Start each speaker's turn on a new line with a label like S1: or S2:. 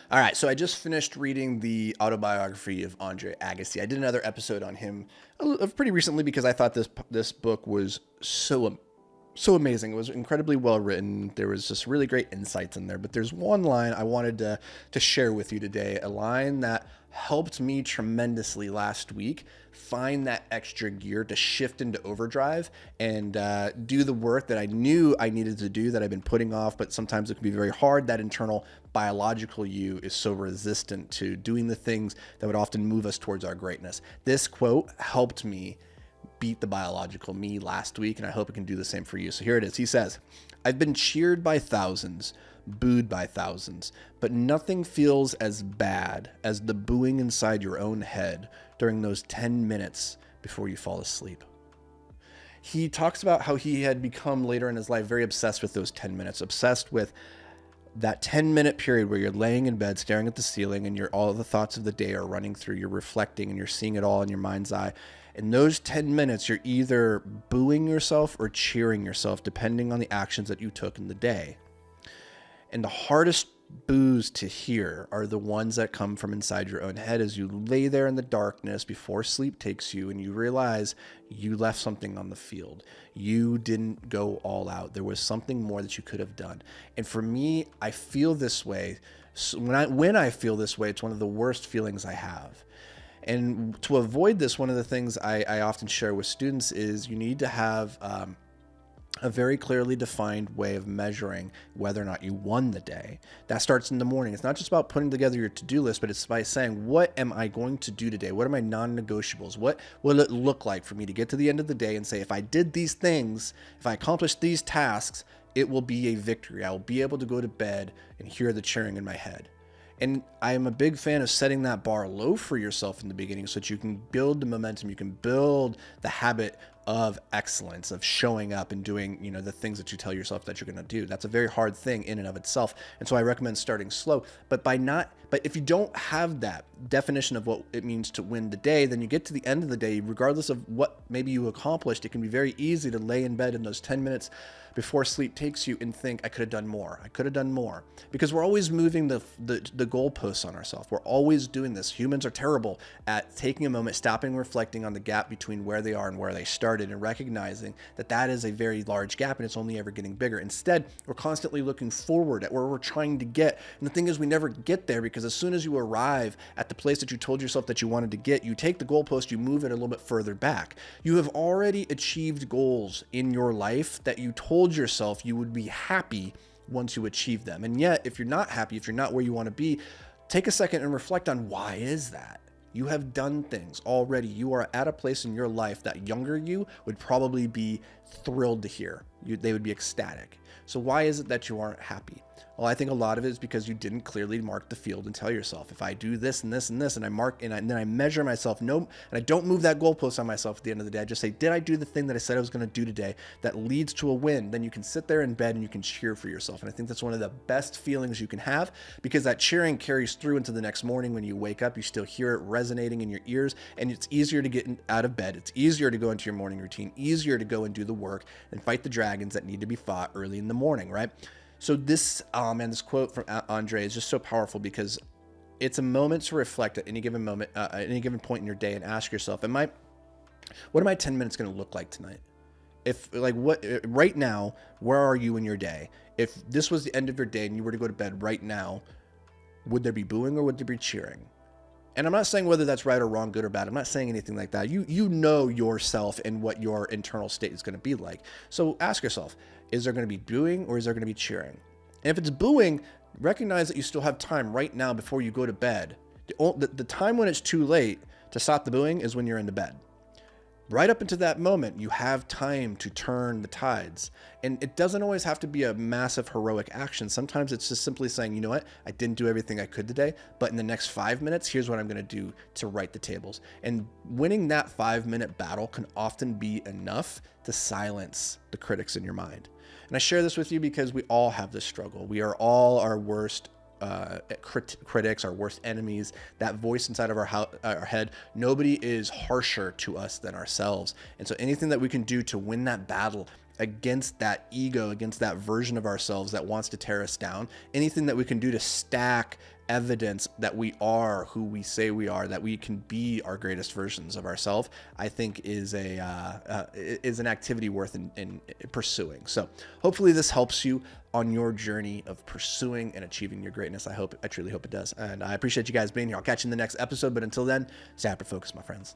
S1: All right, so I just finished reading the autobiography of Andre Agassi. I did another episode on him pretty recently because I thought this book was so amazing. It was incredibly well written. There was just really great insights in there. But there's one line I wanted to share with you today, a line that helped me tremendously last week find that extra gear to shift into overdrive and do the work that I knew I needed to do that I've been putting off, but sometimes it can be very hard. That internal biological you is so resistant to doing the things that would often move us towards our greatness. This quote helped me beat the biological me last week, and I hope it can do the same for you. So here it is. He says, "I've been cheered by thousands, booed by thousands, but nothing feels as bad as the booing inside your own head during those 10 minutes before you fall asleep." He talks about how he had become later in his life very obsessed with those 10 minutes, obsessed with that 10-minute period where you're laying in bed staring at the ceiling and all the thoughts of the day are running through, you're reflecting and you're seeing it all in your mind's eye. In those 10 minutes, you're either booing yourself or cheering yourself, depending on the actions that you took in the day. And the hardest boos to hear are the ones that come from inside your own head as you lay there in the darkness before sleep takes you and you realize you left something on the field. You didn't go all out. There was something more that you could have done. And for me, I feel this way. So when I feel this way, it's one of the worst feelings I have. And to avoid this, one of the things I often share with students is you need to have a very clearly defined way of measuring whether or not you won the day. That starts in the morning. It's not just about putting together your to-do list, but it's by saying, what am I going to do today? What are my non-negotiables? What will it look like for me to get to the end of the day and say, if I did these things, if I accomplished these tasks, it will be a victory. I will be able to go to bed and hear the cheering in my head. And I am a big fan of setting that bar low for yourself in the beginning so that you can build the momentum, you can build the habit of excellence, of showing up and doing, the things that you tell yourself that you're going to do. That's a very hard thing in and of itself. And so I recommend starting slow. But if you don't have that definition of what it means to win the day, then you get to the end of the day, regardless of what maybe you accomplished, it can be very easy to lay in bed in those 10 minutes before sleep takes you and think, I could have done more. I could have done more. Because we're always moving the goalposts on ourselves. We're always doing this. Humans are terrible at taking a moment, stopping, and reflecting on the gap between where they are and where they started, and recognizing that that is a very large gap and it's only ever getting bigger. Instead, we're constantly looking forward at where we're trying to get. And the thing is, we never get there because as soon as you arrive at the place that you told yourself that you wanted to get, you take the goalpost, you move it a little bit further back. You have already achieved goals in your life that you told yourself you would be happy once you achieve them. And yet, if you're not happy, if you're not where you want to be, take a second and reflect on why is that? You have done things already. You are at a place in your life that younger you would probably be thrilled to hear. They would be ecstatic. So why is it that you aren't happy? Well, I think a lot of it is because you didn't clearly mark the field and tell yourself, if I do this and this and this, and I mark and then I measure myself, and I don't move that goalpost on myself at the end of the day. I just say, did I do the thing that I said I was going to do today that leads to a win? Then you can sit there in bed and you can cheer for yourself. And I think that's one of the best feelings you can have, because that cheering carries through into the next morning. When you wake up, you still hear it resonating in your ears, and it's easier to get out of bed. It's easier to go into your morning routine, easier to go and do the work and fight the dragons that need to be fought early in the morning, right? So this quote from Andre is just so powerful because it's a moment to reflect at any given moment, at any given point in your day, and ask yourself, what are my 10 minutes going to look like tonight? Right now, where are you in your day? If this was the end of your day and you were to go to bed right now, would there be booing or would there be cheering? And I'm not saying whether that's right or wrong, good or bad. I'm not saying anything like that. You know yourself and what your internal state is going to be like. So ask yourself, is there going to be booing or is there going to be cheering? And if it's booing, recognize that you still have time right now before you go to bed. The time when it's too late to stop the booing is when you're in the bed. Right up into that moment, you have time to turn the tides. And it doesn't always have to be a massive heroic action. Sometimes it's just simply saying, you know what, I didn't do everything I could today, but in the next 5 minutes, here's what I'm going to do to right the tables. And winning that 5-minute battle can often be enough to silence the critics in your mind. And I share this with you because we all have this struggle. We are all our worst critics, our worst enemies, that voice inside of our head. Nobody is harsher to us than ourselves. And so anything that we can do to win that battle against that ego, against that version of ourselves that wants to tear us down, anything that we can do to stack evidence that we are who we say we are, that we can be our greatest versions of ourselves, I think is an activity worth in pursuing. So hopefully this helps you on your journey of pursuing and achieving your greatness. I truly hope it does. And I appreciate you guys being here. I'll catch you in the next episode. But until then, stay hyper focused, my friends.